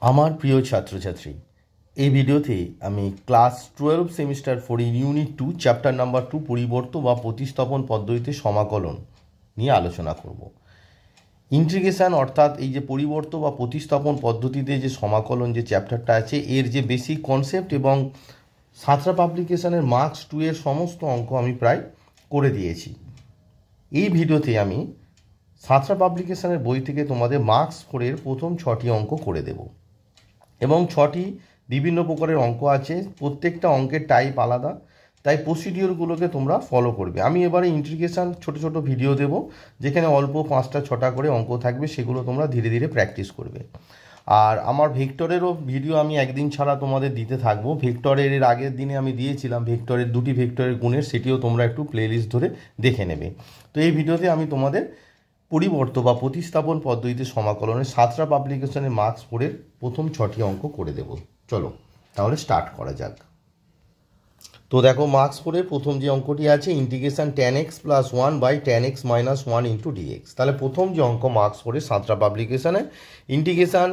আমার প্রিয় ছাত্রছাত্রী, এই ভিডিওতে আমি class 12 semester 4 unit 2 chapter number 2 পরিবর্ত বা প্রতিস্থাপন পদ্ধতিতে সমাকলন নিয়ে আলোচনা করব। ইন্টিগ্রেশন অর্থাৎ এই যে পরিবর্ত বা প্রতিস্থাপন পদ্ধতিতে যে সমাকলন যে চ্যাপ্টারটা আছে, এর যে বেসিক কনসেপ্ট এবং সাঁতরা পাবলিকেশনের মার্কস 2 এর সমস্ত অঙ্ক আমি প্রায় করে দিয়েছি। এই ভিডিওতে আমি সাঁতরা পাবলিকেশনের বই থেকে তোমাদের মার্কস 4 এর প্রথম 6টি অঙ্ক করে দেব এবং 6টি বিভিন্ন প্রকারের অঙ্ক আছে। প্রত্যেকটা অঙ্কের টাইপ আলাদা, তাই প্রসিডিওরগুলোকে তোমরা ফলো করবে। আমি এবারে ইন্টিগ্রেশন ছোট ছোট ভিডিও দেব, যেখানে অল্প 5টা 6টা করে অঙ্ক থাকবে, সেগুলো তোমরা ধীরে ধীরে প্র্যাকটিস করবে। আর আমার ভেক্টরেরও ভিডিও আমি একদিন ছাড়া তোমাদের দিতে থাকবো। ভেক্টরের এর আগের দিনে আমি দিয়েছিলাম ভেক্টরের 2টি ভেক্টরের গুণের, সেটিও তোমরা একটু প্লেলিস্ট ধরে দেখে নেবে। তো এই ভিডিওতে আমি তোমাদের পরিবর্ত বা প্রতিস্থাপন পদ্ধতিতে সমাকলনের সাঁতরা পাবলিকেশনের মার্কস 4 এর প্রথম 6টি অঙ্ক করে দেব। চলো তাহলে স্টার্ট করা যাক। তো দেখো, মার্কস 4 এর প্রথম যে অঙ্কটি আছে, integration tan x plus 1 by tan x minus 1 into dx। তাহলে প্রথম যে অঙ্ক মার্কস 4 এর সাঁতরা পাবলিকেশনে, integration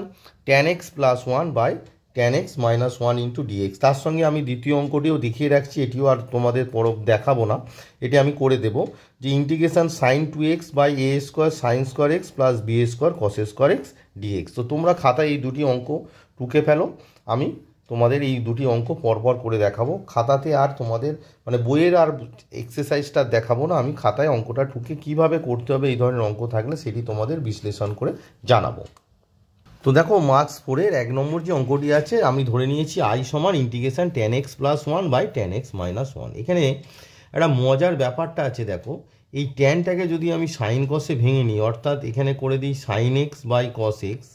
tan x plus 1 by tan x minus 1 into dx। তার সঙ্গে আমি দ্বিতীয় অঙ্কটিও দেখিয়ে রাখছি, এটিও আর তোমাদের দেখাবো না, এটি আমি করে দেব। যে integration sine 2x by a square sine square x plus b square cos square x dx। তো তোমরা খাতায় এই দুটি অঙ্ক টুকে ফেলো, আমি তোমাদের এই দুটি অঙ্ক পরপর করে দেখাবো। খাতাতে আর তোমাদের মানে বইয়ের আর এক্সারসাইজটা দেখাবো না, আমি খাতায় অঙ্কটা টুকে কিভাবে করতে হবে এই ধরনের অঙ্ক থাকলে সেটি তোমাদের বিশ্লেষণ করে জানাবো। তো দেখো, মার্কস 4 এর 1 নম্বর যে অঙ্কটি আছে, আমি ধরে নিয়েছি i সমান integration tan x plus 1 by tan x minus 1। এখানে একটা মজার ব্যাপারটা আছে, দেখো এই ট্যানটাকে যদি আমি সাইন কসে ভেঙে নিই, অর্থাৎ এখানে করে দিই sine X by cos x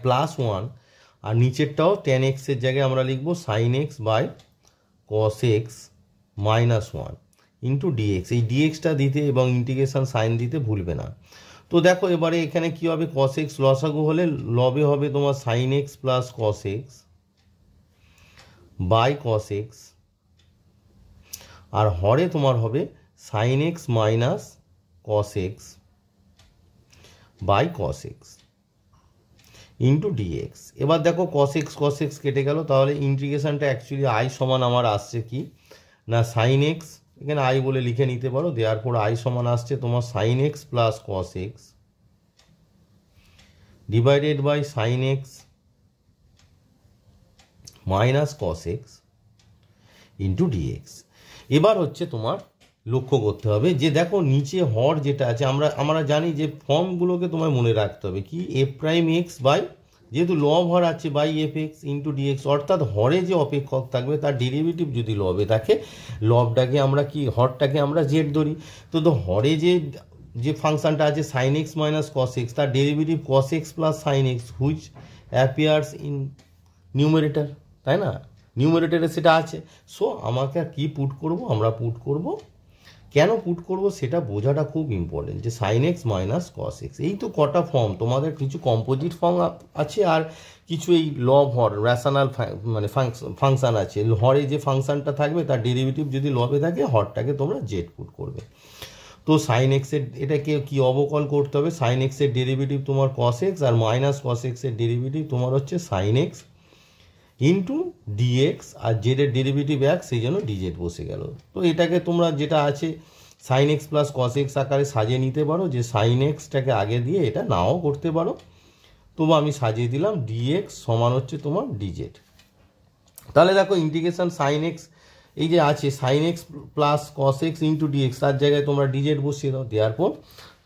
plus 1, আর নিচেরটাও tan x এর জায়গায় আমরা লিখবো sine X by cos x minus 1 into DX. এই ডিএক্সটা দিতে এবং ইন্টিগ্রেশন সাইন দিতে ভুলবে না। তো দেখো এবারে এখানে কি হবে, কস এক্স লসাগু হলে লবে হবে তোমার sine x plus cos x by cos X, আর হরে তোমার হবে sine x minus cos x by cos x into dx. এবার দেখো কস এক্স কেটে গেল, তাহলে ইন্টিগ্রেশনটা অ্যাকচুয়ালি আই সমান আমার আসছে কি না সাইন এক্স, এখানে আই বলে লিখে নিতে পারো। দেওয়ার পর আই সমান আসছে তোমার sine x plus cos x divided by sine x minus cos x into dx. এবার হচ্ছে তোমার লক্ষ্য করতে হবে যে দেখো নিচে হর যেটা আছে, আমরা জানি যে ফর্মগুলোকে তোমায় মনে রাখতে হবে কি, এফ প্রাইম এক্স বাই, যেহেতু লব হর আছে, by f x into d x. অর্থাৎ হরে যে অপেক্ষক থাকবে তার ডেরিভেটিভ যদি লবে থাকে, লবটাকে আমরা কি, হরটাকে আমরা জেড ধরি। তো হরে যে ফাংশনটা আছে sine x minus cos X, তার derivative cos x plus sine X which appears in numerator, তাই না? নিউমারেটরে সেটা আছে। সো আমাকে আর কি পুট করব, আমরা পুট করব, কেন পুট করব সেটা বোঝাটা খুব ইম্পর্টেন্ট, যে sine x minus cos x. এই তো কটা ফর্ম, তোমাদের কিছু কম্পোজিট ফর্ম আছে আর কিছু এই লব হর র্যাশনাল মানে ফাংশন আছে। হরে যে ফাংশনটা থাকবে তার ডেরিভেটিভ যদি লবে থাকে, হরটাকে তোমরা জেড পুট করবে। তো সাইন এক্সের এটাকে কি অবকল করতে হবে, সাইন এক্সের ডেরিভেটিভ তোমার কস এক্স, আর মাইনাস কস এক্সের ডেরিভেটিভ তোমার হচ্ছে সাইন এক্স ইন্টু ডিএক্স, আর জেডের ডেরিভেটিভ এক, সেই জন্য ডিজেড বসে গেল। তো এটাকে তোমরা যেটা আছে sine x plus cos x আকারে সাজিয়ে নিতে পারো, যে সাইন এক্সটাকে আগে দিয়ে এটা নাও করতে পারো, তবু আমি সাজিয়ে দিলাম ডিএক্স সমান হচ্ছে তোমার ডিজেড। তাহলে দেখো ইন্টিগ্রেশন সাইন এক্স এই যে আছে sine x plus cos x into d x, তার জায়গায় তোমরা ডিজেড বসিয়ে দাও। দেওয়ার পর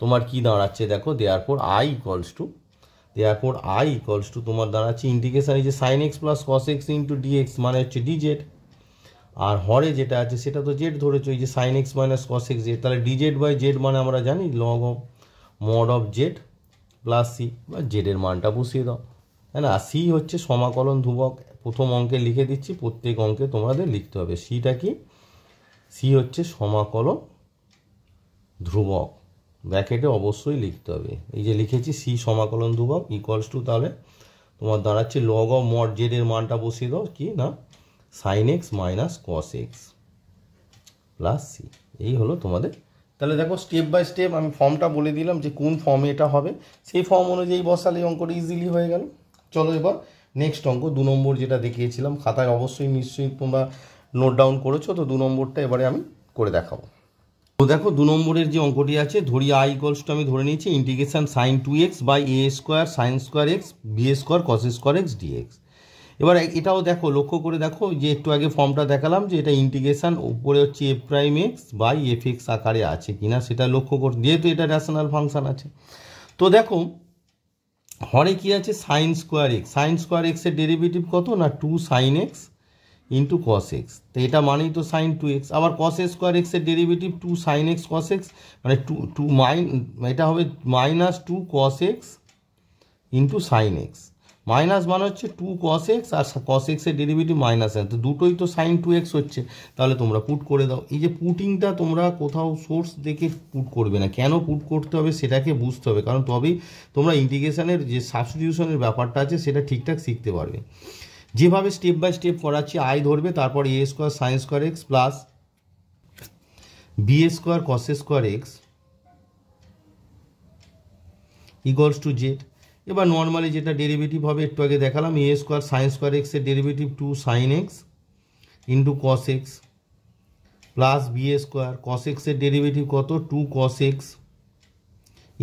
তোমার কি দাঁড়াচ্ছে দেখো, দেওয়ার পর আই ইকুয়ালস টু তোমার দাঁড়াচ্ছে ইন্টিগ্রেশন এই যে sine x plus cos x into d x মানে হচ্ছে ডিজেড, আর হরে যেটা আছে সেটা তো জেড ধরেছো, এই যে sine x minus cos x z. তাহলে ডিজেড বাই জেড মানে আমরা জানি log of mod of Z plus C, বা জেডের মানটা বসিয়ে দাও, তাই না? সি হচ্ছে সমাকলন ধ্রুবক, প্রথম অঙ্কে লিখে দিচ্ছি, প্রত্যেক অঙ্কে তোমাদের লিখতে হবে সিটা কি, সি হচ্ছে সমাকলন ধ্রুবক, ব্র্যাকেটে অবশ্যই লিখতে হবে। এই যে লিখেছি সি সমাকলন ধ্রুবক ইকুয়ালস টু, তাহলে তোমার দাঁড়াচ্ছে লগ অফ মড জেডের মানটা বসিয়ে দাও কি না sine x minus cos x plus C. এই হলো তোমাদের তাহলে দেখো স্টেপ বাই স্টেপ আমি ফর্মটা বলে দিলাম যে কোন ফর্মে এটা হবে, সেই ফর্ম অনুযায়ী বসালে অঙ্কটা ইজিলি হয়ে গেল। চলো এবার নেক্সট অঙ্ক 2 নম্বর যেটা দেখিয়েছিলাম, খাতায় অবশ্যই নিশ্চয়ই তোমরা নোট ডাউন করেছো, তো 2 নম্বরটা এবারে আমি করে দেখাবো। তো দেখো 2 নম্বরের যে অঙ্কটি আছে, ধরি আই ইকুয়ালস টু আমি ধরে নিয়েছি integration sine 2x by A square sine square x B square cos square x d x. এবার এটাও দেখো, লক্ষ্য করে দেখো যে একটু আগে ফর্মটা দেখালাম যে এটা ইন্টিগ্রেশন উপরে হচ্ছে f prime x by f x আকারে আছে কিনা সেটা লক্ষ্য কর, যেহেতু এটা রেশনাল ফাংশন আছে। তো দেখো হরে কি আছে, sine square X, sine square এক্সের ডেরিভেটিভ কত না 2 sine x into cos X, তো এটা মানেই তো সাইন 2x। আবার কস স্কোয়ার এক্সের derivative 2 sine X cos X, মানে এটা হবে minus 2 cos x into sine x, minus মানে হচ্ছে 2 কস এক্স আর কস এক্সের ডেরিভেটিভ মাইনাস, তো দুটোই তো সাইন 2x হচ্ছে। তাহলে তোমরা পুট করে দাও। এই যে পুটিংটা তোমরা কোথাও সোর্স দেখে পুট করবে না, কেন পুট করতে হবে সেটাকে বুঝতে হবে, কারণ তবেই তোমরা ইন্টিগ্রেশনের যে সাবস্টিটিউশনের ব্যাপারটা আছে সেটা ঠিকঠাক শিখতে পারবে। যেভাবে স্টেপ বাই স্টেপ করাচ্ছি, আই ধরবে, তারপর A square sine square X plus B square cos square X equals to Z. এবার নর্মালি যেটা ডেরিভেটিভ হবে একটু আগে দেখালাম, এ স্কোয়ার সাইন স্কোয়ার এক্সের derivative 2 sine x into cos x plus B square cos এক্সের ডেরিভেটিভ কত 2 cos x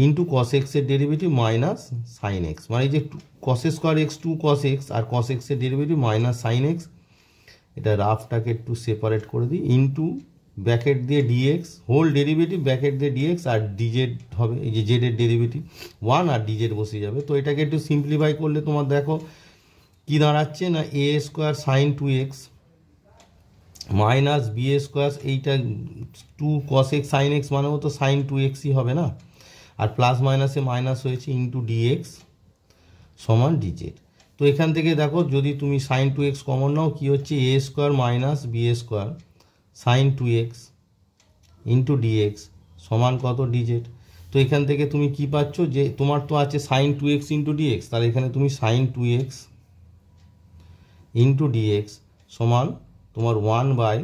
into কস এক্সের ডেরিভেটিভ মাইনাস সাইন এক্স, মানে যে কস স্কোয়ার এক্স 2 কস এক্স আর কস এক্সের ডেরিভেটিভ মাইনাস সাইন এক্স, এটা রাফটাকে একটু সেপারেট করে দিই, ইন্টু ব্র্যাকেট দিয়ে ডিএক্স হোল ডেরিভেটিভ ব্র্যাকেট দিয়ে ডিএক্স আর ডিজেড হবে, এই যে জেডের ডেরিভেটিভ 1 আর ডিজেড বসে যাবে। তো এটাকে একটু সিম্পলিফাই করলে তোমার দেখো কি দাঁড়াচ্ছে না A square sine 2x minus B square, এইটা 2 কস এক্স সাইন এক্স মানেও তো সাইন 2xই হবে না, আর প্লাস মাইনাসে মাইনাস হয়েছে ইন্টু ডিএক্স সমান ডিজেড। তো এখান থেকে দেখো যদি তুমি সাইন 2x কমন নাও কি হচ্ছে A square minus B square sine 2x into DX সমান কত ডিজেড। তো এখান থেকে তুমি কি পাচ্ছ, যে তোমার তো আছে সাইন 2x ইন্টু ডিএক্স, তাহলে এখানে তুমি সাইন 2x ইন্টু ডিএক্স সমান তোমার 1 by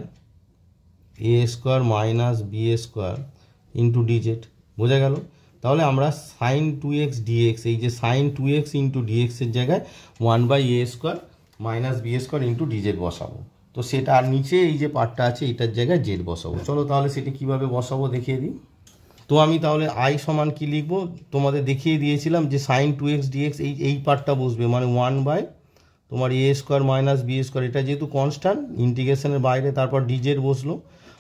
A square minus B square into d z. বোঝা গেল? তাহলে আমরা সাইন 2x ডিএক্স, এই যে সাইন 2x ইন্টু ডিএক্সের জায়গায় 1 by A square minus B square into d z বসাবো। তো সেটা আর নিচে এই যে পার্টটা আছে এটার জায়গায় জেড বসাবো। চলো তাহলে সেটা কীভাবে বসাবো দেখিয়ে দিই। তো আমি তাহলে আই সমান কি লিখবো, তোমাদের দেখিয়ে দিয়েছিলাম যে সাইন 2x ডিএক্স এই পার্টটা বসবে, মানে 1 বাই তোমার এ স্কোয়ার মাইনাস বি স্কোয়ার, এটা যেহেতু কনস্ট্যান্ট ইন্টিগ্রেশনের বাইরে, তারপর ডিজেড বসলো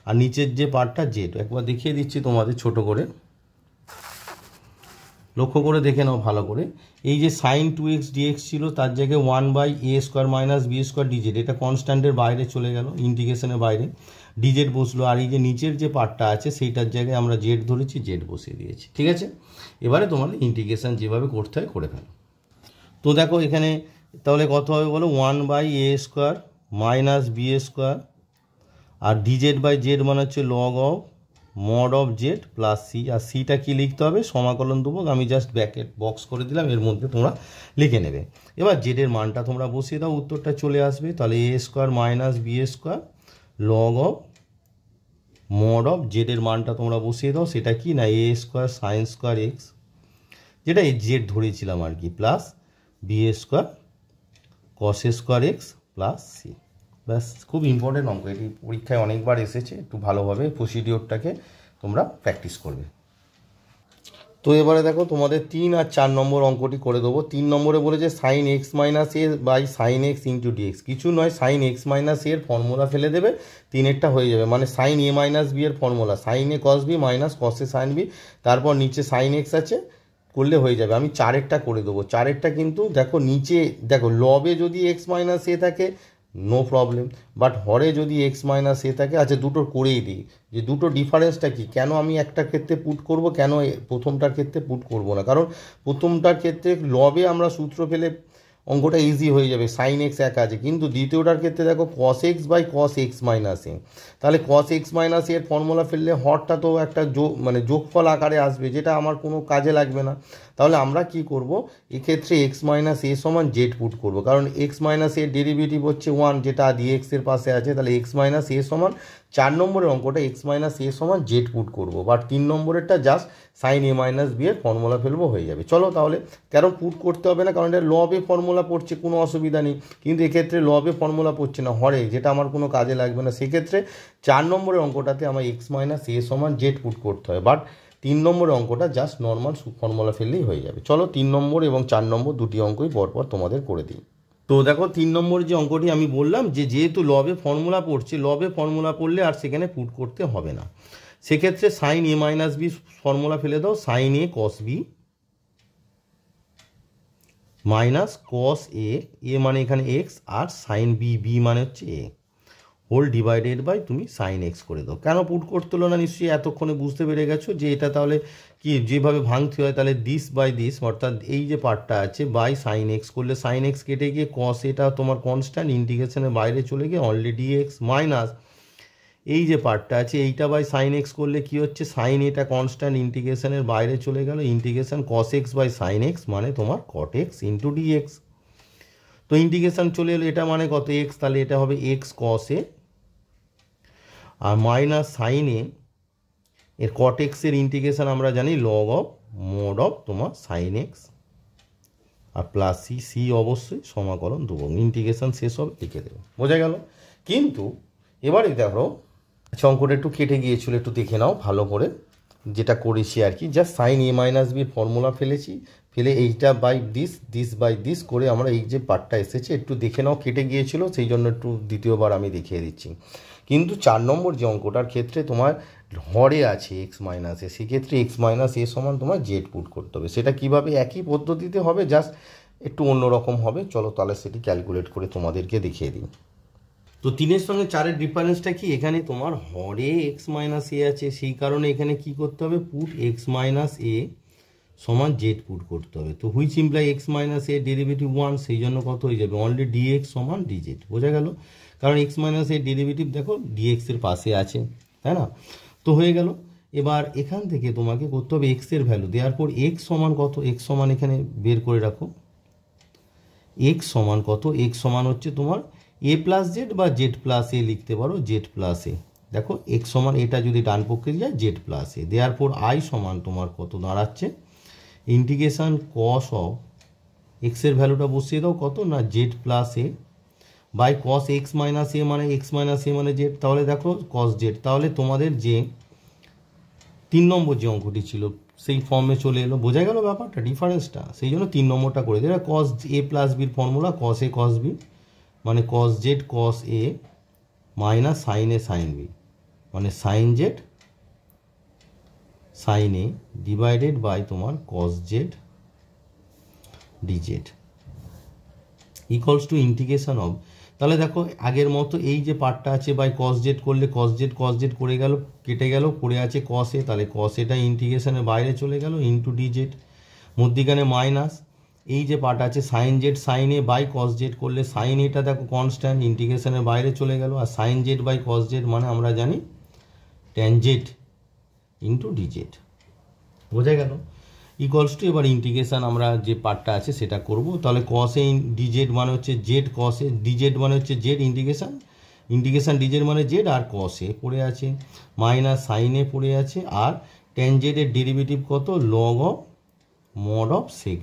আর নিচের যে পার্টটা জেড। একবার দেখিয়ে দিচ্ছি তোমাদের ছোট করে, লক্ষ্য করে দেখে নাও ভালো করে। এই যে সাইন 2x ডিএক্স ছিল তার জায়গায় 1 by A square minus B square d z, এটা কনস্ট্যান্টের বাইরে চলে গেল, ইন্টিগ্রেশনের বাইরে ডিজেড বসলো, আর এই যে নিচের যে পার্টটা আছে সেইটার জায়গায় আমরা জেড ধরেছি, জেড বসিয়ে দিয়েছি। ঠিক আছে, এবারে তোমাদের ইন্টিগ্রেশন যেভাবে করতে হয় করে ফেলো। তো দেখো এখানে তাহলে কত হবে বলো, 1 by A square minus B square আর ডিজেড বাই জেড মানে হচ্ছে log of mod of Z plus C, আর সিটা কি লিখতে হবে সমাকলন দেবো, আমি জাস্ট ব্র্যাকেট বক্স করে দিলাম, এর মধ্যে তোমরা লিখে নেবে। এবার জেডের মানটা তোমরা বসিয়ে দাও, উত্তরটা চলে আসবে। তাহলে A square minus B square log of mod of জেডের মানটা তোমরা বসিয়ে দাও, সেটা কি না A square sine square X, যেটা জেড ধরেছিলাম আর কি, plus B square cos square X plus C. ব্যাস, খুব ইম্পর্টেন্ট অঙ্ক, এটি পরীক্ষায় অনেকবার এসেছে, একটু ভালোভাবে প্রসিডিওরটাকে তোমরা প্র্যাকটিস করবে। তো এবারে দেখো তোমাদের 3 আর 4 নম্বর অঙ্কটি করে দেবো। 3 নম্বরে বলেছে sine x minus A by sine x into d x, কিছু নয় সাইন এক্স মাইনাস এর ফর্মুলা ফেলে দেবে, 3-এরটা হয়ে যাবে, মানে সাইন এ মাইনাস বি এর formula sine A cos B minus cos A sine B, তারপর নিচে সাইন এক্স আছে, করলে হয়ে যাবে। আমি 4-এরটা করে দেবো। 4-এরটা কিন্তু দেখো নিচে দেখো লবে যদি এক্স মাইনাস এ থাকে নো প্রবলেম, বাট হরে যদি এক্স মাইনাস এ থাকে, আচ্ছা দুটোর করেই দিই, যে দুটো ডিফারেন্সটা কি, কেন আমি একটা ক্ষেত্রে পুট করব, কেন প্রথমটার ক্ষেত্রে পুট করব না, কারণ প্রথমটার ক্ষেত্রে লবে আমরা সূত্র পেলে অঙ্কটা ইজি হয়ে যাবে, সাইন এক্স এক আছে, কিন্তু দ্বিতীয়টার ক্ষেত্রে দেখো cos x by cos x minus A, তাহলে কস এক্স মাইনাস এর ফর্মুলা ফেললে হরটা তো একটা যোগফল আকারে আসবে, যেটা আমার কোনো কাজে লাগবে না। তাহলে আমরা কি করব, এক্ষেত্রে এক্স মাইনাস এ সমান জেড পুট করব, কারণ এক্স মাইনাস এর ডেরিভেটিভ হচ্ছে 1, যেটা ডিএক্স এর পাশে আছে। তাহলে এক্স মাইনাস এ সমান 4 নম্বরের অঙ্কটা এক্স মাইনাস এ সমান জেড পুট করবো, বাট 3 নম্বরেরটা জাস্ট সাইন এ মাইনাস বি এর ফর্মুলা ফেলবো, হয়ে যাবে। চলো তাহলে, কারণ পুট করতে হবে না, কারণ এটা লবে ফর্মুলা পড়ছে, কোনো অসুবিধা নেই। কিন্তু এক্ষেত্রে লবে ফর্মুলা পড়ছে না, হরে, যেটা আমার কোনো কাজে লাগবে না। সেক্ষেত্রে 4 নম্বরের অঙ্কটাতে আমার এক্স মাইনাস এ সমান জেড পুট করতে হয়, বাট 3 নম্বরের অঙ্কটা জাস্ট নর্মাল ফর্মুলা ফেললেই হয়ে যাবে। চলো 3 নম্বর এবং 4 নম্বর দুটি অঙ্কই পরপর তোমাদের করে দিই। তো দেখো 3 নম্বর যে অঙ্কটি আমি বললাম, যে যেহেতু লবে ফর্মুলা পড়ছে, লবে ফর্মুলা পড়লে আর সেখানে পুট করতে হবে না। সেক্ষেত্রে সাইন এ মাইনাস বি ফর্মুলা ফেলে দাও, সাইন এ কস বি মাইনাস কস এ, এ মানে এখানে এক্স, আর সাইন বি, বি মানে হচ্ছে এ, হোল ডিভাইডেড বাই তুমি সাইন এক্স করে দাও। কেন পুট করতে হলো না নিশ্চয়ই এতক্ষণে বুঝতে পেরে গেছো, যে এটা তাহলে কি যেভাবে ভাঙতে হয়, তাহলে দিস বাই দিস, অর্থাৎ এই যে পার্টটা আছে বাই সাইন এক্স করলে সাইন এক্স কেটে গিয়ে কস এটা তোমার কনস্ট্যান্ট, ইন্টিগ্রেশনের বাইরে চলে গিয়ে অলরেডি এক্স, মাইনাস এই যে পার্টটা আছে এইটা বাই সাইন এক্স করলে কি হচ্ছে, সাইন এটা কনস্ট্যান্ট, ইন্টিগ্রেশনের বাইরে চলে গেল, integration cos x by sine x মানে তোমার কট এক্স ইন্টু ডিএক্স। তো ইন্টিগ্রেশন চলে এলো, এটা মানে কত এক্স, তাহলে এটা হবে এক্স কস এ, আর মাইনাস সাইন এ এর কট এক্সের ইন্টিগ্রেশন আমরা জানি লগ অফ মোড অফ তোমার সাইন এক্স, আর প্লাস সি, সি অবশ্যই সমাকলন দেবো, ইন্টিগ্রেশন শেষ হবে লিখে দেবো, বোঝা গেল। কিন্তু এবারে দেখো অঙ্কটা একটু কেটে গিয়েছিল, একটু দেখে নাও ভালো করে, যেটা করেছি আর কি, জাস্ট সাইন এ মাইনাস বির ফর্মুলা ফেলেছি, ফেলে এইটা by this, this by this করে আমরা এই যে পার্টটা এসেছে একটু দেখে নাও, কেটে গিয়েছিল সেই জন্য একটু দ্বিতীয়বার আমি দেখিয়ে দিচ্ছি। কিন্তু 4 নম্বর যে অঙ্কটার ক্ষেত্রে তোমার হরে আছে এক্স মাইনাসে, সেক্ষেত্রে এক্স মাইনাস এ সমান তোমার জেড পুট করতে হবে। সেটা কিভাবে, একই পদ্ধতিতে হবে, জাস্ট একটু অন্যরকম হবে। চলো তাহলে সেটি ক্যালকুলেট করে তোমাদেরকে দেখিয়ে দিই। তো 3-এর সঙ্গে 4-এর ডিফারেন্সটা কি, এখানে তোমার হরে এক্স মাইনাস এ আছে, সেই কারণে এখানে কি করতে হবে, পুট এক্স মাইনাস এ সমান জেড পুট করতে হবে। তো which imply x minus A derivative 1, সেই জন্য কত হয়ে যাবে, অনলি ডিএক্স সমান ডিজেড, বোঝা গেল। কারণ এক্স মাইনাস এর ডেরিভেটিভ দেখো ডিএক্স এর পাশে আছে, তাই না। তো হয়ে গেল। এবার এখান থেকে তোমাকে করতে হবে এক্স এর ভ্যালু দেওয়ার পর এক্স সমান কত, এক্স সমান এখানে বের করে রাখো, এক্স সমান কত, এক্স সমান হচ্ছে তোমার এ প্লাস জেড বা জেড প্লাস এ লিখতে পারো, জেড প্লাস এ। দেখো এক্স সমান এটা যদি ডান পক্ষে যায় জেড প্লাস এ, দেওয়ার পর আই সমান তোমার কত দাঁড়াচ্ছে, ইন্টিগ্রেশন কস অফ এক্সের ভ্যালুটা বসিয়ে দাও কত না Z plus A by cos x minus A, মানে এক্স মাইনাস এ মানে জেড, তাহলে দেখো কস জেড। তাহলে তোমাদের যে 3 নম্বর যে অঙ্কটি ছিল সেই ফর্মে চলে এলো, বোঝা গেল ব্যাপারটা, ডিফারেন্সটা। সেই জন্য 3 নম্বরটা করে দিই। কস এ প্লাস বির formula cos A cos B মানে cos Z cos A minus sine A sine B মানে sine Z sine A divided by তোমার cos Z DZ equals to integration of, তাহলে দেখো আগের মতো এই যে পার্টটা আছে বাই কস জেড করলে কস জেড করে গেল, কেটে গেল, পড়ে আছে কস এ, তাহলে কস এটা ইন্টিগ্রেশনের বাইরে চলে গেল ইন্টু ডিজেড, মধ্যিখানে মাইনাস এই যে পার্ট আছে sine Z sine A by cos Z করলে সাইন এটা দেখো কনস্ট্যান্ট, ইন্টিগ্রেশনের বাইরে চলে গেল, আর sine Z by cos Z মানে আমরা জানি ট্যান জেড ইন্টু ডিজেড, বোঝা গেল। ইকুয়ালস টু এবার ইন্টিগ্রেশন আমরা যে পার্টটা আছে সেটা করব। তাহলে কস এ ডিজেড মানে হচ্ছে জেড, কস এ ডিজেড মানে হচ্ছে জেড, ইন্টিগ্রেশন ডিজেড মানে জেড, আর কস এ পড়ে আছে মাইনাস সাইন এ পড়ে আছে, আর ট্যান জেড এর ডেরিভেটিভ কত, log of mod of sec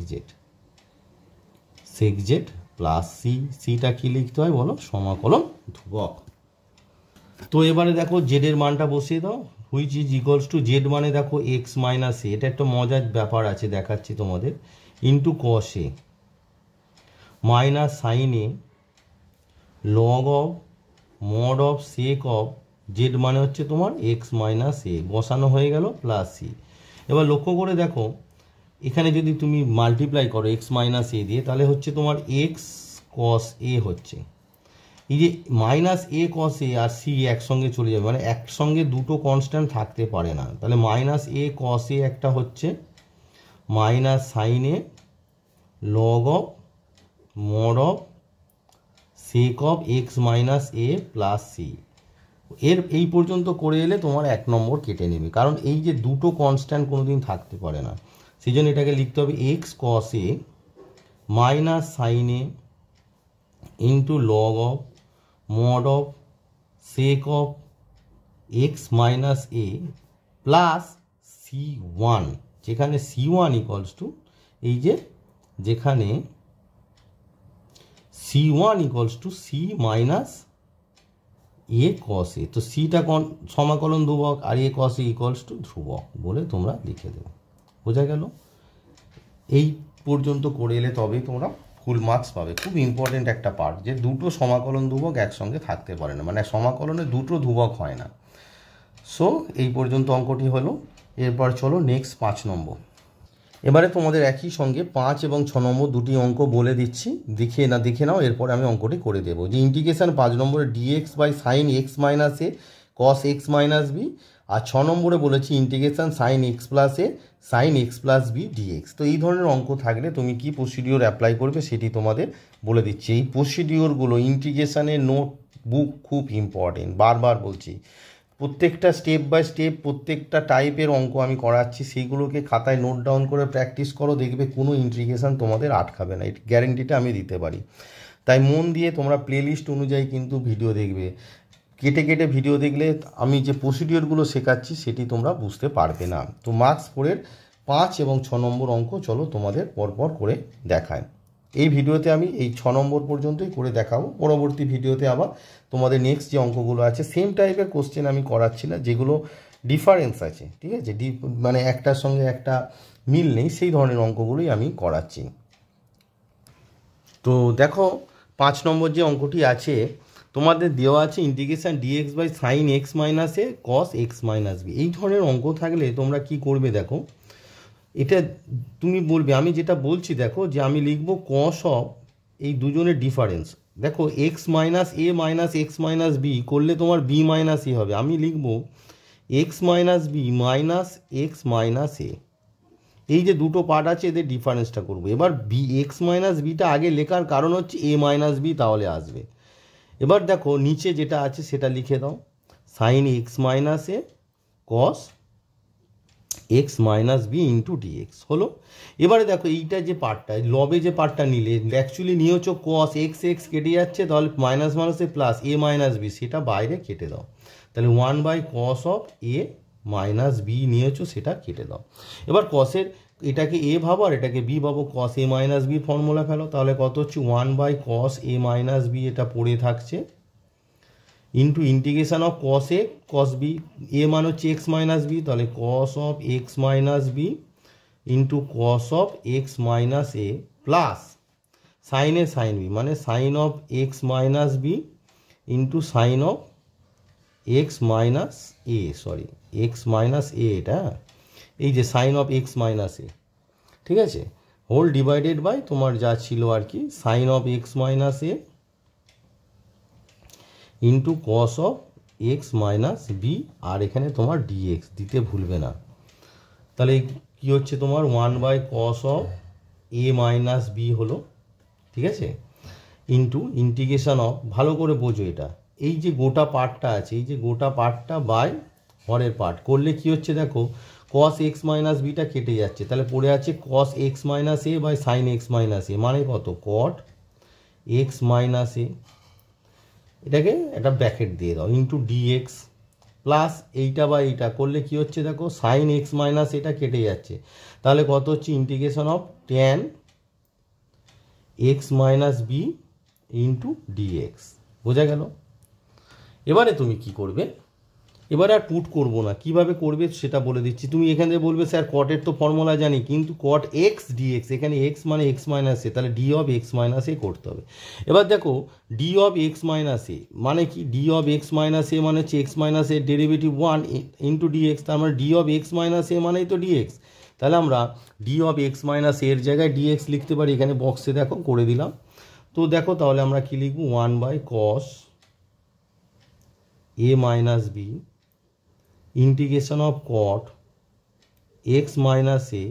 Z plus C, সিটা কি লিখতে হয় বলো, সমাকলন ধ্রুবক। তো এবারে দেখো জেড এর মানটা বসিয়ে দাও, which is equals to Z মানে দেখো এক্স মাইনাস এ, এটা একটা মজার ব্যাপার আছে দেখাচ্ছি তোমাদের, into cos A minus sine a log of mod of sec of z মানে হচ্ছে তোমার এক্স মাইনাস এ, বসানো হয়ে গেল প্লাস সি। এবার লক্ষ্য করে দেখো এখানে যদি তুমি মাল্টিপ্লাই করো এক্স মাইনাস এ দিয়ে, তাহলে হচ্ছে তোমার এক্স কস এ হচ্ছে, এই যে minus A cos a R C একসঙ্গে চলে যাবে, মানে একসঙ্গে দুটো কনস্ট্যান্ট থাকতে পারে না। তাহলে মাইনাস এ কস এ একটা হচ্ছে minus sine a log of mod of sec of x minus A plus c, এর এই পর্যন্ত করে এলে তোমার 1 নম্বর কেটে নেবে, কারণ এই যে দুটো কনস্ট্যান্ট কোনোদিন থাকতে পারে না। সেই জন্য এটাকে লিখতে হবে x cos A minus sine A into log of mod of sec of x minus A plus C1, যেখানে C1 ইকুয়ালস টু এই যে যেখানে C1 equals to C minus A cos A, তো সিটা সমাকলন ধ্রুবক আর এ কস এ ইকুয়ালস টু ধ্রুবক বলে তোমরা লিখে দেবে। বোঝা গেল? এই পর্যন্ত করে এলে তবেই তোমরা ফুল মার্কস পাবে। খুব ইম্পর্টেন্ট একটা পার্ট, যে দুটো সমাকলন ধ্রুবক একসঙ্গে থাকতে পারে না, মানে সমাকলনে দুটো ধ্রুবক হয় না। সো এই পর্যন্ত অঙ্কটি হলো। এরপর চলো নেক্সট 5 নম্বর। এবারে তোমাদের একই সঙ্গে 5 এবং 6 নম্বর দুটি অঙ্ক বলে দিচ্ছি, দেখে নাও, এরপর আমি অঙ্কটি করে দেবো। যে ইন্টিগ্রেশন 5 নম্বরে dx by sine x minus A cos x minus B, আর 6 নম্বরে বলেছি integration sine x plus A sine x plus B DX. তো এই ধরনের অঙ্ক থাকলে তুমি কি প্রসিডিওর অ্যাপ্লাই করবে সেটি তোমাদের বলে দিচ্ছি। এই প্রসিডিওরগুলো ইন্টিগ্রেশনের নোটবুক খুব ইম্পর্টেন্ট, বারবার বলছি। প্রত্যেকটা স্টেপ বাই স্টেপ প্রত্যেকটা টাইপের অঙ্ক আমি করাচ্ছি, সেইগুলোকে খাতায় নোট ডাউন করে প্র্যাকটিস করো, দেখবে কোনো ইন্টিগ্রেশন তোমাদের আটকাবে না, এই গ্যারেন্টিটা আমি দিতে পারি। তাই মন দিয়ে তোমরা প্লেলিস্ট অনুযায়ী কিন্তু ভিডিও দেখবে। কেটে কেটে ভিডিও দেখলে আমি যে প্রসিডিওরগুলো শেখাচ্ছি সেটি তোমরা বুঝতে পারবে না। তো মার্কস 4-এর 5 এবং 6 নম্বর অঙ্ক চলো তোমাদের পরপর করে দেখায়। এই ভিডিওতে আমি এই 6 নম্বর পর্যন্তই করে দেখাবো। পরবর্তী ভিডিওতে আবার তোমাদের নেক্সট যে অঙ্কগুলো আছে সেম টাইপের কোশ্চেন আমি করাচ্ছি না, যেগুলো ডিফারেন্স আছে, ঠিক আছে, মানে একটার সঙ্গে একটা মিল নেই, সেই ধরনের অঙ্কগুলোই আমি করাচ্ছি। তো দেখো 5 নম্বর যে অঙ্কটি আছে তোমাদের দেওয়া আছে integration dx by sine x minus A cos x minus b. এই ধরনের অঙ্ক থাকলে তোমরা কি করবে দেখো, এটা তুমি বলবে, আমি যেটা বলছি দেখো, যে আমি লিখব কস অফ এই দুজনের ডিফারেন্স। দেখো X minus A minus X minus B করলে তোমার বি মাইনাস এ হবে, আমি লিখব X minus B minus X minus A. এই যে দুটো পার্ট আছে এদের ডিফারেন্সটা করবো। এবার বি এক্স মাইনাস বিটা আগে লেখার কারণ হচ্ছে এ মাইনাস বি তাহলে আসবে। এবার দেখো নিচে যেটা আছে সেটা লিখে দাও, সাইন এক্স মাইনাস এ cos x minus B into DX হলো। এবারে দেখো এইটা যে পার্টটা লবে যে পার্টটা নিলে অ্যাকচুয়ালি নিয়েছ কস এক্স এক্স কেটে যাচ্ছে, তাহলে মাইনাস মাইনাসে প্লাস এ মাইনাস বি, সেটা বাইরে কেটে দাও। তাহলে 1 by cos of a minus b নিয়েছো, সেটা কেটে দাও। এবার কসের এটাকে এ ভাবো আর এটাকে বি ভাবো, কস এ মাইনাস বি ফর্মুলা ফেলো, তাহলে কত হচ্ছে 1 by cos A minus B, এটা পড়ে থাকছে, into integration of cos A cos B, এ মান হচ্ছে এক্স মাইনাস বি, তাহলে cos of x minus B into cos of x minus A plus sine A sine B, মানে sine of x minus B into sine of x minus A, sorry X minus A, এটা এই যে sign of x minus এ, ঠিক আছে, whole divided by তোমার যা ছিল আর কি sine of x minus A into cos of x minus B, আর এখানে তোমার ডিএক্স দিতে ভুলবে না। তাহলে কি হচ্ছে তোমার 1 by cos of a minus b হলো, ঠিক আছে, ইন্টু ইন্টিগ্রেশন অফ, ভালো করে বোঝো এটা, এই যে গোটা পার্টটা আছে এই যে গোটা পার্টটা বাই হরের পার্ট করলে কি হচ্ছে দেখো, কস এক্স মাইনাস বিটা কেটে যাচ্ছে, তাহলে পড়ে আছে cos x minus A by sine x minus A, মানে কত কট এক্স মাইনাস এ, এটাকে একটা ব্র্যাকেট দিয়ে দাও, ইন্টু ডিএক্স প্লাস এইটা বা এইটা করলে কি হচ্ছে দেখো, সাইন এক্স মাইনাস এটা কেটে যাচ্ছে, তাহলে কত হচ্ছে integration of tan x minus B into dx. বোঝা গেল? এবারে তুমি কি করবে, এবারে আর পুট করবো না, কিভাবে করবে সেটা বলে দিচ্ছি। তুমি এখানে বলবে স্যার কটের তো ফর্মুলা জানি, কিন্তু কট এক্স ডিএক্স, এখানে এক্স মানে এক্স মাইনাস এ, তাহলে ডি অফ এক্স মাইনাস এ করতে হবে। এবার দেখো D of x minus A মানে কি, D of x minus A মানে হচ্ছে এক্স মাইনাস এর ডেরিভেটিভ 1 ইন্টু ডিএক্স, তার মানে ডি অফ এক্স মাইনাস এ মানেই তো ডিএক্স। তাহলে আমরা ডি অফ এক্স মাইনাস এর জায়গায় ডিএক্স লিখতে পারি, এখানে বক্সে দেখো করে দিলাম। তো দেখো তাহলে আমরা কি লিখব, 1 by cos A minus b integration of cot x minus a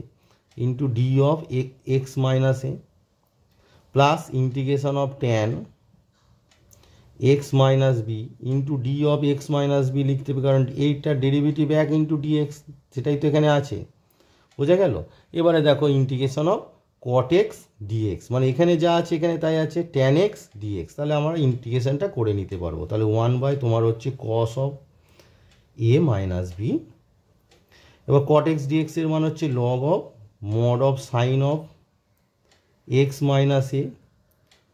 into d of x minus a plus integration of tan x minus b into d of x minus b লিখতে হবে, কারণ এইটা ডেরিভেটিভ 1 ইন্টু ডিএক্স, সেটাই তো এখানে আছে, বোঝা গেল। এবারে দেখো integration of cot x dx, মানে এখানে যা আছে এখানে তাই আছে tan x dx, তাহলে আমরা ইন্টিগ্রেশনটা করে নিতে পারবো। তাহলে 1 তোমার হচ্ছে cos of a minus b, এবার cot x dx এর মান হচ্ছে log of mod of sine of x minus A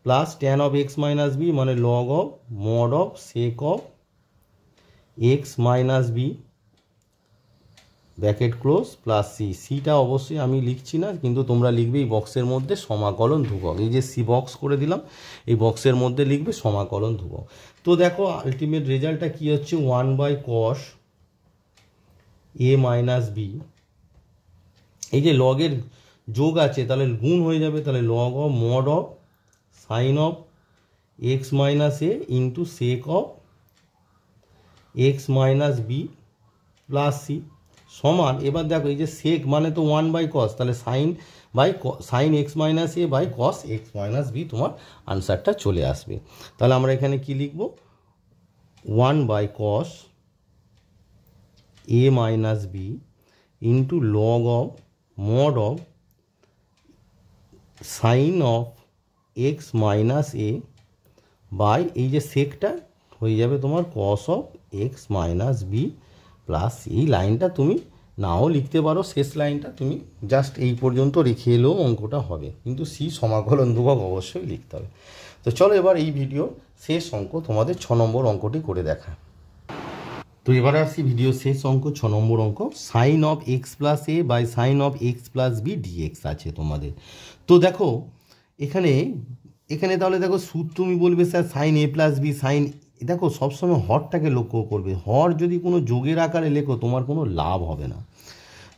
plus tan of x minus b, মানে log of mod of sec of x minus b bracket close plus C. সিটা অবশ্যই আমি লিখছি না, কিন্তু তোমরা লিখবে এই বক্সের মধ্যে সমাকলন ধ্রুবক, এই যে সি বক্স করে দিলাম, এই বক্সের মধ্যে লিখবে সমাকলন ধ্রুবক। তো দেখো আলটিমেট রেজাল্টটা কী হচ্ছে, 1/cos a মাইনাস বি, এই যে লগের যোগ আছে তাহলে গুণ হয়ে যাবে, তাহলে log of mod of sine of x minus A into sec of x minus b plus c সমান, এবার দেখো এই যে সেক মানে তো 1/cos, তাহলে sine x minus A by cos x minus b, তোমার আনসারটা চলে আসবে। তাহলে আমরা এখানে কি লিখব, 1/cos a minus B into log of mod of sine of x minus A by এই যে সেকটা হয়ে যাবে তোমার cos of x minus b plus, এই লাইনটা তুমি নাও লিখতে পারো, শেষ লাইনটা তুমি জাস্ট এই পর্যন্ত রেখে এলেও অঙ্কটা হবে, কিন্তু সি সমাকলন ধ্রুবক অবশ্যই লিখতে হবে। তো চলো এবার এই ভিডিও শেষ অঙ্ক তোমাদের 6 নম্বর অঙ্কটি করে দেখা। তো এবারে আসছি ভিডিও শেষ অঙ্ক 6 নম্বর অঙ্ক, sine of x plus A by sine of x plus B dx আছে তোমাদের। তো দেখো এখানে তাহলে দেখো সূত্র তুমি বলবে sir sign a plus b sign, দেখো সবসময় হরটাকে লক্ষ্য করবে, হর যদি কোনো যোগের আকারে লেখো তোমার কোনো লাভ হবে না।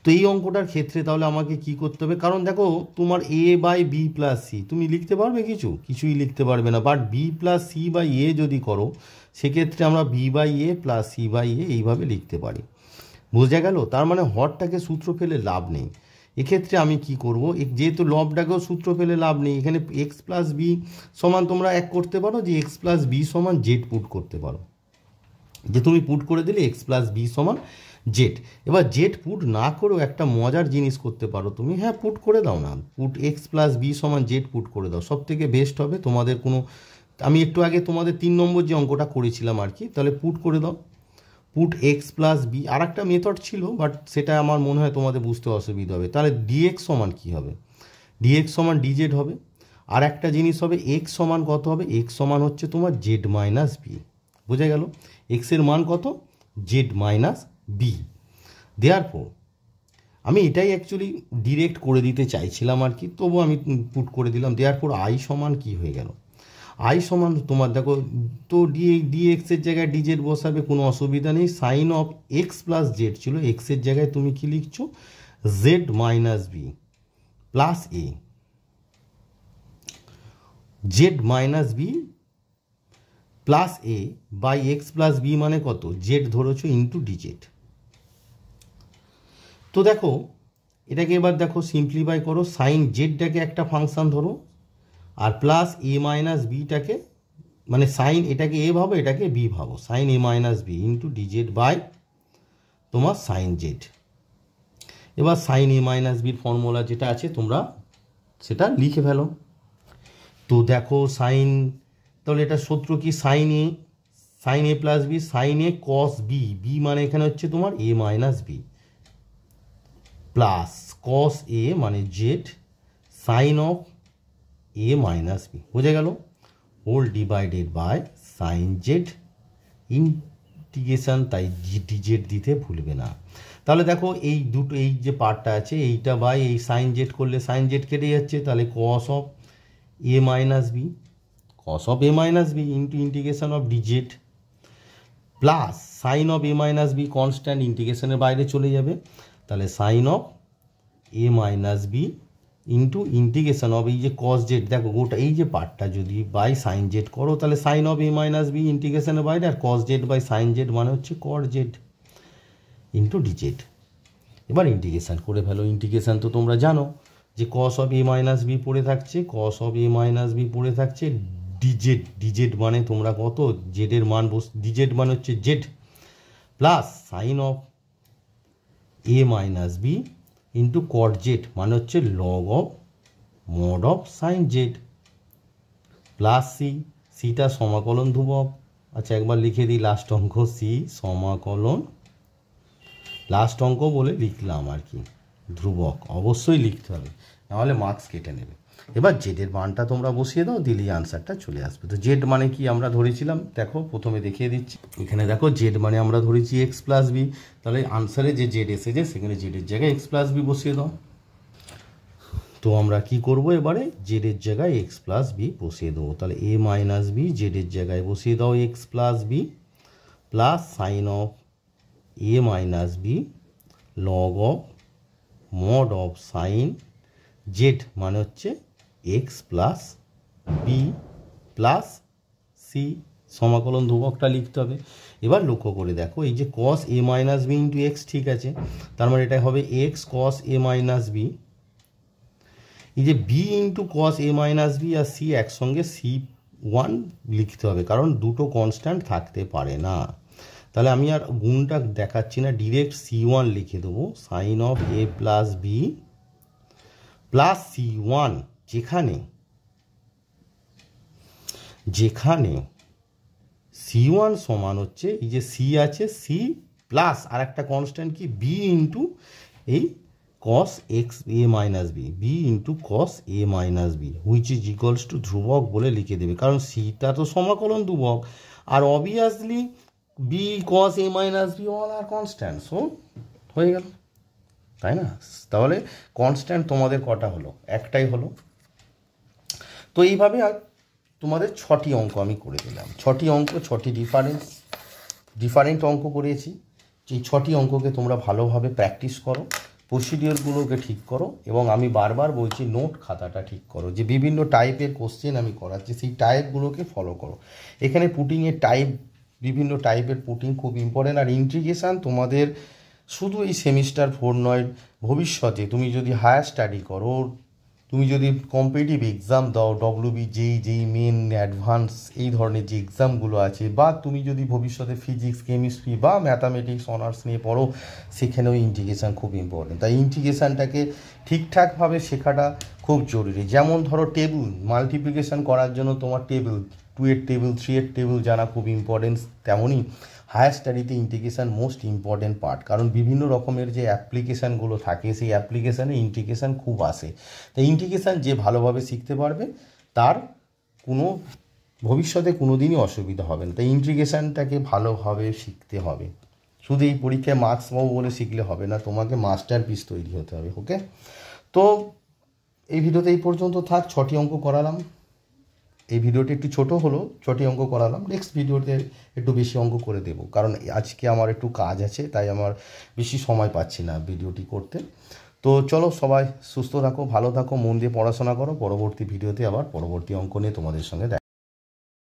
তো এই অঙ্কটার ক্ষেত্রে তাহলে আমাকে কি করতে হবে, কারণ দেখো তোমার A by B plus C তুমি লিখতে পারবে, কিছুই লিখতে পারবে না, but B plus C by A যদি করো সেক্ষেত্রে আমরা B by A plus C by A এইভাবে লিখতে পারি, বোঝা গেল। তার মানে হরটাকে সূত্র ফেলে লাভ নেই। এক্ষেত্রে আমি কি করব, যেহেতু লবটাকেও সূত্র ফেলে লাভ নেই, এখানে এক্স প্লাস বি সমান তোমরা এক করতে পারো যে এক্স প্লাস বি সমান জেড পুট করতে পারো, যে তুমি পুট করে দিলে এক্স প্লাস বি সমান জেড। এবার জেড পুট না করেও একটা মজার জিনিস করতে পারো তুমি, হ্যাঁ পুট করে দাও না, পুট এক্স প্লাস বি সমান জেড পুট করে দাও, সব থেকে বেস্ট হবে। তোমাদের কোনো, আমি একটু আগে তোমাদের 3 নম্বর যে অঙ্কটা করেছিলাম আর কি, তাহলে পুট করে দাও, পুট এক্স প্লাস বি, আর একটা মেথড ছিল বাট সেটা আমার মনে হয় তোমাদের বুঝতে অসুবিধা হবে। তাহলে ডিএক্স সমান কী হবে, ডিএক্স সমান ডিজেড হবে, আর একটা জিনিস হবে এক্স সমান কত হবে, এক্স সমান হচ্ছে তোমার জেড মাইনাস বি, বোঝা গেল। এক্সের মান কত, জেড মাইনাস বি। দেয়ারফর আমি এটাই অ্যাকচুয়ালি ডিরেক্ট করে দিতে চাইছিলাম আর কি, তবু আমি পুট করে দিলাম। দেয়ারফর আই সমান কি হয়ে গেল, আই সমান তোমার দেখো তো ডিএক্সের জায়গায় ডিজেড বসাবে, কোনো অসুবিধা নেই। Sine of x plus z ছিল, এক্সের জায়গায় তুমি কি লিখছো, z minus b plus a, z minus b plus A by x plus b মানে কত, জেড ধরেছো ইন্টু ডিজেড। তো দেখো এটাকে এবার দেখো সিম্পলিফাই করো, সাইন জেডটাকে একটা ফাংশন ধরো আর প্লাস এ মাইনাস বিটাকে, মানে সাইন এটাকে এ ভাবো এটাকে বি ভাবো, sine A minus B into dz by তোমার সাইন জেড। এবার সাইন এ মাইনাস বির ফর্মুলা যেটা আছে তোমরা সেটা লিখে ফেলো। তো দেখো সাইন, তাহলে এটা সূত্র কি, sine a plus b sine A cos b, b মানে এখানে হচ্ছে তোমার a minus b plus cos a মানে z sine of a minus b, বোঝা গেল, whole divided by sine z integration, তাই ডিজেড দিতে ভুলবে না। তাহলে দেখো এই দুটো, এই যে পার্টটা আছে এইটা বাই এই সাইন জেড করলে সাইন জেড কেটে যাচ্ছে, তাহলে cos of a minus b, cos of a minus B into integration of dz plus sine of a minus b constant, ইন্টিগ্রেশনের বাইরে চলে যাবে, তাহলে sine of a minus B into integration of এই যে কস জেড, দেখো গোটা এই যে পার্টটা যদি বাই সাইন জেড করো তাহলে sine of a minus b ইন্টিগ্রেশনের বাইরে, আর cos z by sine z মানে হচ্ছে কট জেড ইন্টু ডিজেড। এবার ইন্টিগ্রেশন করে ফেলো, ইন্টিগ্রেশন তো তোমরা জানো যে cos of a minus b পড়ে থাকছে, cos of a minus b পড়ে থাকছে, ডিজেড মানে তোমরা কত, জেডের মান ডিজেড মানে হচ্ছে z plus sine of a minus B into cot z মানে হচ্ছে log of mod of sine z plus C, সিটা সমাকলন ধ্রুবক। আচ্ছা একবার লিখে দিই লাস্ট অঙ্ক, সি সমাকলন, লাস্ট অঙ্ক বলে লিখলাম আর কি, ধ্রুবক অবশ্যই লিখতে হবে, নাহলে মার্কস কেটে নেবে। এবার জেডের মানটা তোমরা বসিয়ে দাও, দিলেই আনসারটা চলে আসবে। তো জেড মানে কি আমরা ধরেছিলাম, দেখো প্রথমে দেখিয়ে দিচ্ছি। এখানে দেখো জেড মানে আমরা ধরেছি এক্স প্লাস বি, তাহলে আনসারে যে জেড এসেছে সেখানে জেডের জায়গায় এক্স প্লাস বি বসিয়ে দাও। তো আমরা কি করব, এবারে জেডের জায়গায় এক্স প্লাস বি বসিয়ে দেবো। তাহলে এ মাইনাস বি জেডের জায়গায় বসিয়ে দাও x plus b plus sine of a minus b log of mod of sine z মানে হচ্ছে x plus b plus c, সমাকলন ধ্রুবকটা লিখতে হবে। এবার লক্ষ্য করে দেখো এই যে কস এ মাইনাস বি ইন্টু এক্স, ঠিক আছে, তার মানে এটা হবে এক্স কস এ মাইনাস বি, এই যে বি ইন্টু কস এ মাইনাস বি আর সি একসঙ্গে সি ওয়ান লিখতে হবে, কারণ দুটো কনস্ট্যান্ট থাকতে পারে না। তাহলে আমি আর গুণটা দেখাচ্ছি না, ডিরেক্ট সি ওয়ান লিখে দেবো, sine of a plus b plus c one, যেখানে সি ওয়ান সমান হচ্ছে এই যে সি আছে, সি প্লাস আর একটা কনস্ট্যান্ট কি বি ইন্টু এই cos X A minus B, B into cos A minus B which is equals to ধ্রুবক বলে লিখে দেবে, কারণ সিটা তো সমাকলন ধ্রুবক, আর obviously B cos A minus B all are constant, so হয়ে গেল, তাই না? তাহলে কনস্ট্যান্ট তোমাদের কটা হলো, একটাই হলো। তো এইভাবে আর তোমাদের 6টি অঙ্ক আমি করে দিলাম, 6টি অঙ্ক, 6টি ডিফারেন্ট অঙ্ক করেছি। এই 6টি অঙ্ককে তোমরা ভালোভাবে প্র্যাকটিস করো, প্রসিডিওরগুলোকে ঠিক করো, এবং আমি বারবার বলছি নোট খাতাটা ঠিক করো, যে বিভিন্ন টাইপের কোশ্চেন আমি করাচ্ছি সেই টাইপগুলোকে ফলো করো। এখানে পুটিংয়ের টাইপ, বিভিন্ন টাইপের পুটিং খুব ইম্পর্টেন্ট, আর ইন্টিগ্রেশান তোমাদের শুধু এই সেমিস্টার 4 নয়, ভবিষ্যতে তুমি যদি হায়ার স্টাডি করো, তুমি যদি কম্পিটিটিভ এক্সাম দাও, ডব্লিউবি যেই মেন অ্যাডভান্স এই ধরনের যে এক্সামগুলো আছে, বা তুমি যদি ভবিষ্যতে ফিজিক্স কেমিস্ট্রি বা ম্যাথামেটিক্স অনার্স নিয়ে পড়ো, সেখানেও ইন্টিগ্রেশান খুব ইম্পর্টেন্ট। তাই ইন্টিগ্রেশানটাকে ঠিকঠাকভাবে শেখাটা খুব জরুরি। যেমন ধরো টেবিল মাল্টিপ্লিকেশান করার জন্য তোমার টেবিল 2 এর টেবিল 3 এর টেবিল জানা খুব ইম্পর্টেন্ট, তেমনই হায়ার স্টাডিতে ইন্টিগ্রেশান মোস্ট ইম্পর্টেন্ট পার্ট, কারণ বিভিন্ন রকমের যে অ্যাপ্লিকেশানগুলো থাকে সেই অ্যাপ্লিকেশানে ইন্টিগ্রেশান খুব আসে। তাই ইন্টিগ্রেশান যে ভালোভাবে শিখতে পারবে তার কোনো ভবিষ্যতে কোনো দিনই অসুবিধা হবে না। তাই ইন্টিগ্রেশানটাকে ভালোভাবে শিখতে হবে, শুধু এই পরীক্ষায় মার্কস পাবো বলে শিখলে হবে না, তোমাকে মাস্টারপিস তৈরি হতে হবে। ওকে, তো এই ভিডিওতে এই পর্যন্ত থাক, 6টি অঙ্ক করালাম। এই ভিডিওটি একটু ছোট হলো, 6টি অঙ্ক করালাম, নেক্সট ভিডিওতে একটু বেশি অঙ্ক করে দেব, কারণ আজকে আমার একটু কাজ আছে, তাই আমার বেশি সময় পাচ্ছি না ভিডিওটি করতে। তো চলো, সবাই সুস্থ থাকো, ভালো থাকো, মন দিয়ে পড়াশোনা করো। পরবর্তী ভিডিওতে আবার পরবর্তী অঙ্ক নিয়ে তোমাদের সঙ্গে দেখা